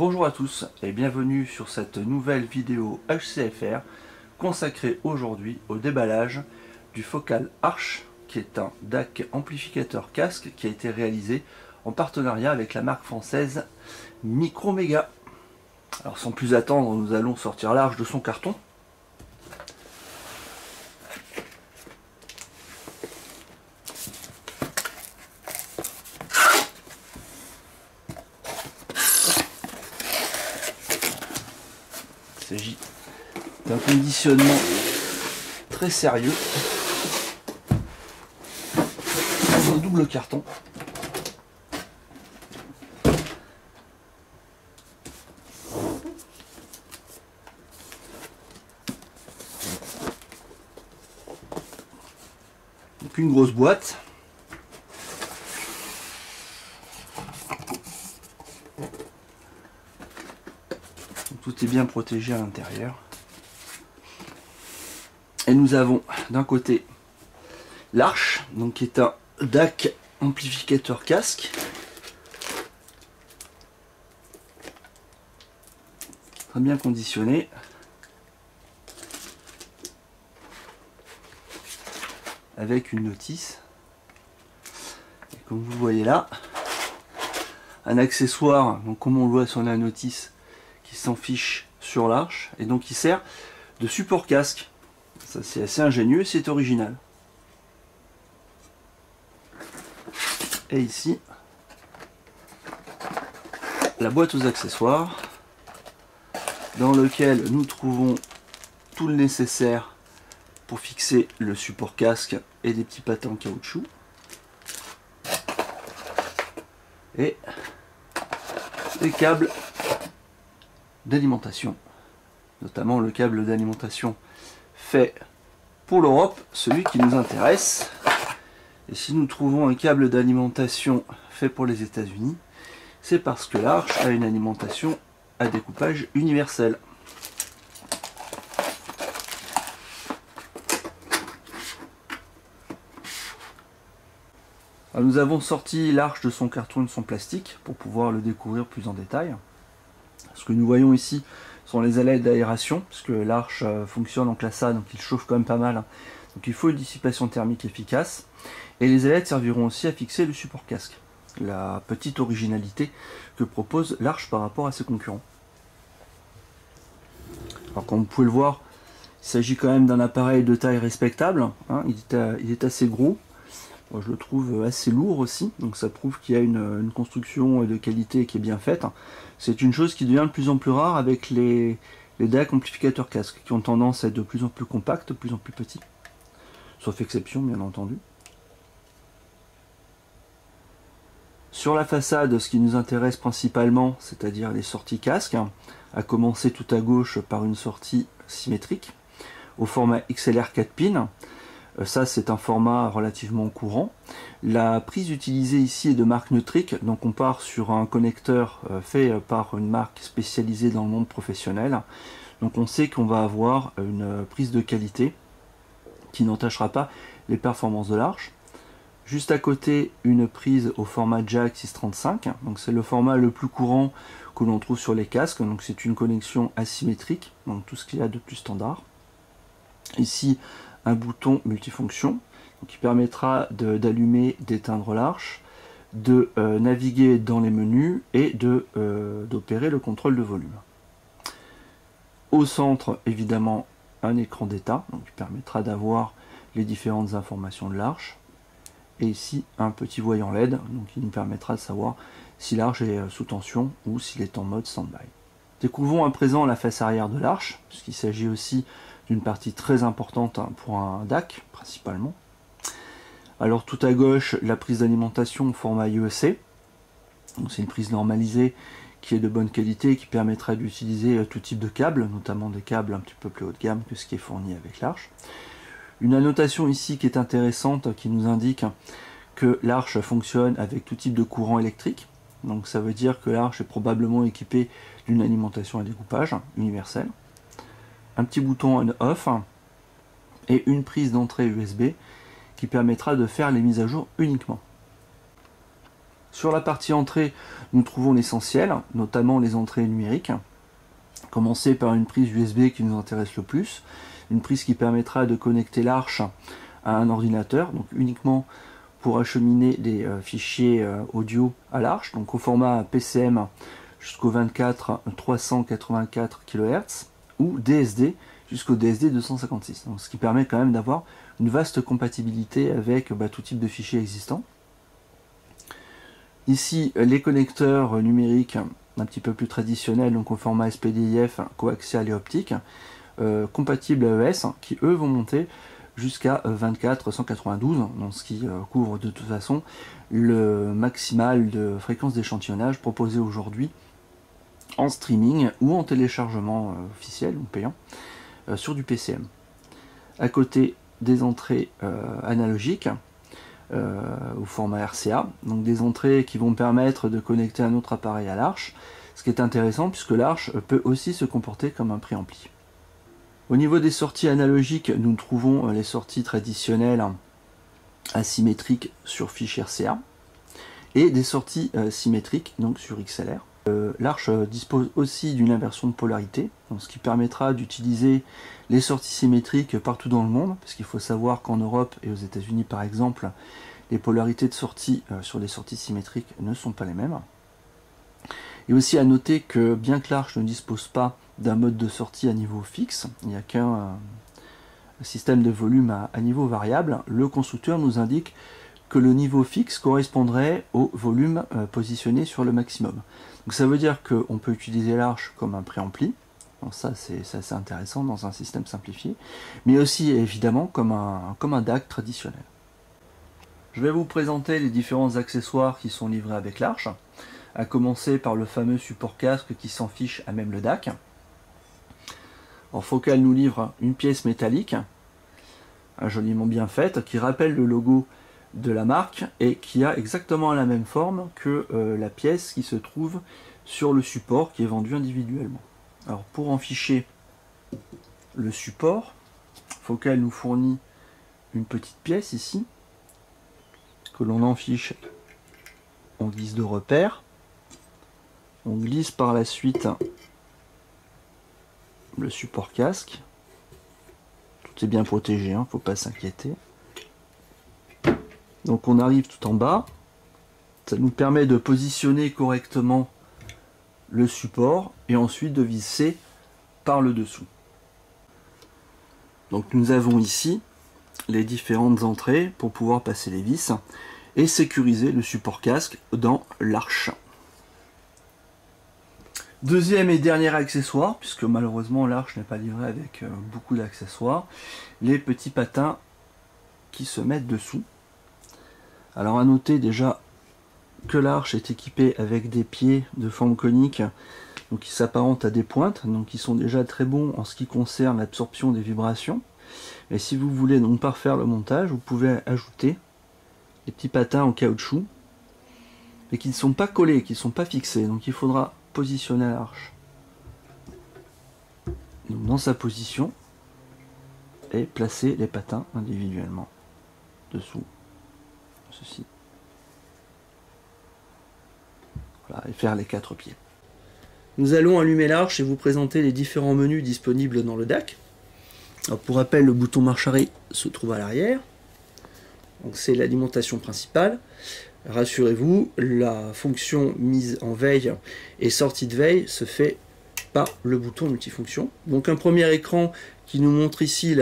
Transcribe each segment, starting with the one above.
Bonjour à tous et bienvenue sur cette nouvelle vidéo HCFR consacrée aujourd'hui au déballage du Focal Arch, qui est un DAC amplificateur casque qui a été réalisé en partenariat avec la marque française Microméga. Alors sans plus attendre, nous allons sortir l'Arch de son carton. Il s'agit d'un conditionnement très sérieux dans un double carton. Donc une grosse boîte. Tout est bien protégé à l'intérieur. Et nous avons d'un côté l'Arch, donc qui est un DAC amplificateur casque. Très bien conditionné. Avec une notice. Et comme vous voyez là, un accessoire, donc comme on le voit sur la notice, qui s'en fiche sur l'Arch, et donc qui sert de support casque. Ça c'est assez ingénieux, c'est original. Et ici, la boîte aux accessoires, dans lequel nous trouvons tout le nécessaire pour fixer le support casque et des petits patins en caoutchouc. Et les câbles d'alimentation, notamment le câble d'alimentation fait pour l'Europe, celui qui nous intéresse. Et si nous trouvons un câble d'alimentation fait pour les États-Unis, c'est parce que l'Arch a une alimentation à découpage universel. Alors nous avons sorti l'Arch de son carton et de son plastique pour pouvoir le découvrir plus en détail. Ce que nous voyons ici sont les ailettes d'aération, puisque l'Arch fonctionne en classe A, donc il chauffe quand même pas mal. Donc il faut une dissipation thermique efficace. Et les ailettes serviront aussi à fixer le support casque. La petite originalité que propose l'Arch par rapport à ses concurrents. Alors comme vous pouvez le voir, il s'agit quand même d'un appareil de taille respectable. Hein, il est assez gros. Moi, je le trouve assez lourd aussi, donc ça prouve qu'il y a une construction de qualité qui est bien faite. C'est une chose qui devient de plus en plus rare avec les DAC amplificateurs casque, qui ont tendance à être de plus en plus compacts, de plus en plus petits. Sauf exception, bien entendu. Sur la façade, ce qui nous intéresse principalement, c'est-à-dire les sorties casque, à commencer tout à gauche par une sortie symétrique, au format XLR 4 pins. Ça c'est un format relativement courant. La prise utilisée ici est de marque Neutric, donc on part sur un connecteur fait par une marque spécialisée dans le monde professionnel. Donc on sait qu'on va avoir une prise de qualité qui n'entachera pas les performances de l'Arch. Juste à côté, une prise au format jack 635, donc c'est le format le plus courant que l'on trouve sur les casques, donc c'est une connexion asymétrique, donc tout ce qu'il y a de plus standard. Ici, un bouton multifonction qui permettra d'allumer, d'éteindre l'Arch, de naviguer dans les menus et d'opérer le contrôle de volume. Au centre, évidemment, un écran d'état qui permettra d'avoir les différentes informations de l'Arch. Et ici, un petit voyant LED donc qui nous permettra de savoir si l'Arch est sous tension ou s'il est en mode stand-by. Découvrons à présent la face arrière de l'Arch, puisqu'il s'agit aussi d'une partie très importante pour un DAC principalement. Alors tout à gauche, la prise d'alimentation au format USB-C. C'est une prise normalisée qui est de bonne qualité et qui permettra d'utiliser tout type de câbles, notamment des câbles un petit peu plus haut de gamme que ce qui est fourni avec l'Arch. Une annotation ici qui est intéressante qui nous indique que l'Arch fonctionne avec tout type de courant électrique. Donc ça veut dire que l'Arch est probablement équipé d'une alimentation à découpage universelle. Un petit bouton on-off et une prise d'entrée USB qui permettra de faire les mises à jour uniquement. Sur la partie entrée, nous trouvons l'essentiel, notamment les entrées numériques. Commencer par une prise USB qui nous intéresse le plus, une prise qui permettra de connecter l'Arch à un ordinateur, donc uniquement pour acheminer des fichiers audio à l'Arch, donc au format PCM jusqu'au 24 384 kHz ou DSD jusqu'au DSD 256, donc ce qui permet quand même d'avoir une vaste compatibilité avec tout type de fichiers existants. Ici, les connecteurs numériques un petit peu plus traditionnels, donc au format SPDIF, coaxial et optique, compatibles AES, qui eux vont monter jusqu'à 24 192, donc ce qui couvre de toute façon le maximal de fréquence d'échantillonnage proposé aujourd'hui en streaming ou en téléchargement officiel ou payant sur du PCM. À côté des entrées analogiques au format RCA, donc des entrées qui vont permettre de connecter un autre appareil à l'Arch, ce qui est intéressant puisque l'Arch peut aussi se comporter comme un préampli. Au niveau des sorties analogiques, nous trouvons les sorties traditionnelles asymétriques sur fiche RCA et des sorties symétriques donc sur XLR. L'Arch dispose aussi d'une inversion de polarité, donc ce qui permettra d'utiliser les sorties symétriques partout dans le monde, parce qu'il faut savoir qu'en Europe et aux États-Unis par exemple, les polarités de sortie sur les sorties symétriques ne sont pas les mêmes. Et aussi à noter que bien que l'Arch ne dispose pas d'un mode de sortie à niveau fixe, il n'y a qu'un système de volume à niveau variable, le constructeur nous indique que le niveau fixe correspondrait au volume positionné sur le maximum. Donc ça veut dire qu'on peut utiliser l'Arch comme un préampli, donc ça c'est assez intéressant dans un système simplifié, mais aussi évidemment comme un DAC traditionnel. Je vais vous présenter les différents accessoires qui sont livrés avec l'Arch, à commencer par le fameux support casque qui s'en fiche à même le DAC. Alors Focal nous livre une pièce métallique, joliment bien faite, qui rappelle le logo de la marque et qui a exactement la même forme que la pièce qui se trouve sur le support qui est vendu individuellement. Alors pour en ficher le support, Focal nous fournit une petite pièce ici que l'on enfiche en guise de repère. On glisse par la suite le support casque. Tout est bien protégé, hein, faut pas s'inquiéter. Donc on arrive tout en bas, ça nous permet de positionner correctement le support et ensuite de visser par le dessous. Donc nous avons ici les différentes entrées pour pouvoir passer les vis et sécuriser le support casque dans l'Arch. Deuxième et dernier accessoire, puisque malheureusement l'Arch n'est pas livré avec beaucoup d'accessoires, les petits patins qui se mettent dessous. Alors à noter déjà que l'Arch est équipé avec des pieds de forme conique, donc qui s'apparentent à des pointes, donc qui sont déjà très bons en ce qui concerne l'absorption des vibrations. Et si vous voulez donc parfaire le montage, vous pouvez ajouter des petits patins en caoutchouc, mais qui ne sont pas collés, qui ne sont pas fixés. Donc il faudra positionner l'Arch dans sa position et placer les patins individuellement dessous. Ceci. Voilà, et faire les 4 pieds. Nous allons allumer l'Arch et vous présenter les différents menus disponibles dans le DAC. Alors pour rappel, le bouton marche arrêt se trouve à l'arrière. Donc c'est l'alimentation principale. Rassurez-vous, la fonction mise en veille et sortie de veille se fait par le bouton multifonction. Donc un premier écran qui nous montre ici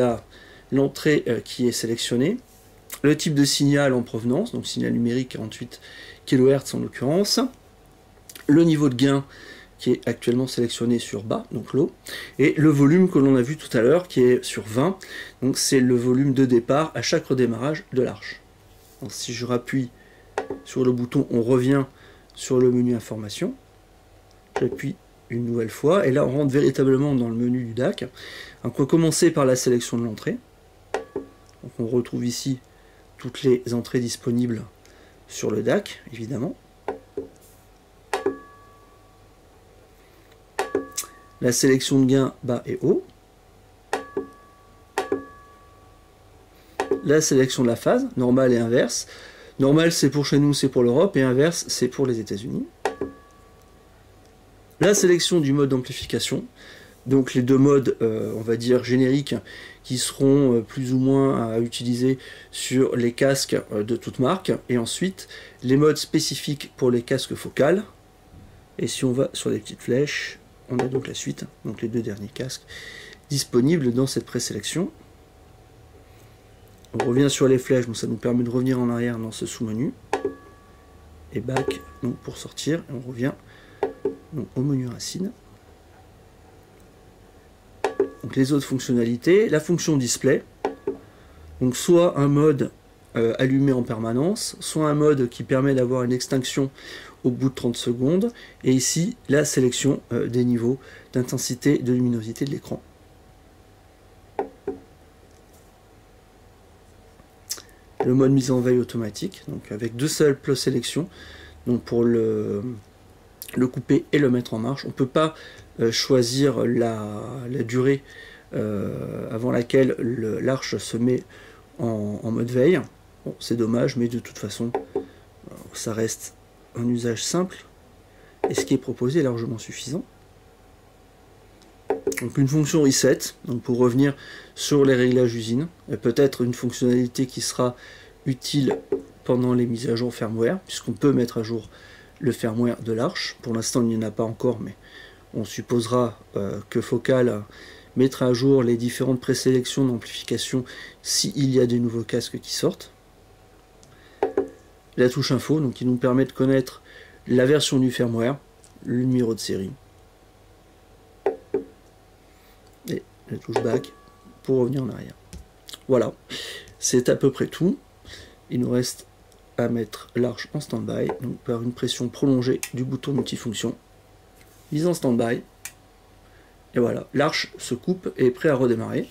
l'entrée qui est sélectionnée, le type de signal en provenance, donc signal numérique 48 kHz en l'occurrence, le niveau de gain qui est actuellement sélectionné sur bas, donc low, et le volume que l'on a vu tout à l'heure qui est sur 20, donc c'est le volume de départ à chaque redémarrage de l'Arch. Si je rappuie sur le bouton, on revient sur le menu information, j'appuie une nouvelle fois, et là on rentre véritablement dans le menu du DAC. Donc on va commencer par la sélection de l'entrée, donc on retrouve ici toutes les entrées disponibles sur le DAC, évidemment. La sélection de gain bas et haut. La sélection de la phase, normale et inverse. Normal, c'est pour chez nous, c'est pour l'Europe, et inverse, c'est pour les États-Unis. La sélection du mode d'amplification, donc les deux modes, on va dire, génériques, qui seront plus ou moins à utiliser sur les casques de toute marque, et ensuite les modes spécifiques pour les casques focales. Et si on va sur les petites flèches, on a donc la suite, donc les deux derniers casques disponibles dans cette présélection. On revient sur les flèches, donc ça nous permet de revenir en arrière dans ce sous-menu. Et back, donc pour sortir, et on revient donc au menu racine. Donc les autres fonctionnalités, la fonction display, donc soit un mode allumé en permanence, soit un mode qui permet d'avoir une extinction au bout de 30 secondes, et ici la sélection des niveaux d'intensité de luminosité de l'écran. Le mode mise en veille automatique, donc avec deux simples sélections, donc pour le couper et le mettre en marche. On ne peut pas choisir la durée avant laquelle l'arche se met en mode veille. Bon, c'est dommage, mais de toute façon, ça reste un usage simple, et ce qui est proposé est largement suffisant. Donc une fonction reset, donc pour revenir sur les réglages usine, peut-être une fonctionnalité qui sera utile pendant les mises à jour firmware, puisqu'on peut mettre à jour le firmware de l'arche. Pour l'instant il n'y en a pas encore, mais on supposera que Focal mettra à jour les différentes présélections d'amplification s'il y a des nouveaux casques qui sortent. La touche info, donc qui nous permet de connaître la version du firmware, le numéro de série. Et la touche back pour revenir en arrière. Voilà, c'est à peu près tout. Il nous reste à mettre l'arche en stand-by, donc par une pression prolongée du bouton multifonction. Mise en stand-by. Et voilà, l'arche se coupe et est prêt à redémarrer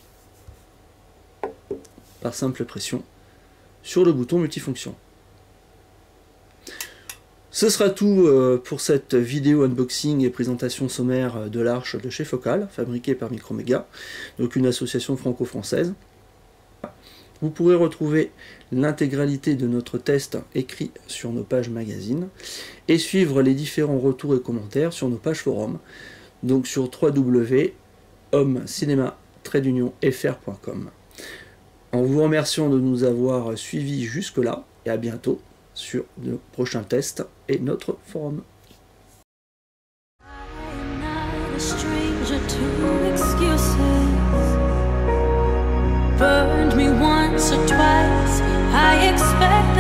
par simple pression sur le bouton multifonction. Ce sera tout pour cette vidéo unboxing et présentation sommaire de l'arche de chez Focal, fabriquée par Microméga, donc une association franco-française. Vous pourrez retrouver l'intégralité de notre test écrit sur nos pages magazine et suivre les différents retours et commentaires sur nos pages forum, donc sur www.homecinema-fr.com. En vous remerciant de nous avoir suivis jusque-là, et à bientôt sur de prochains tests et notre forum. Burned me once or twice, I expect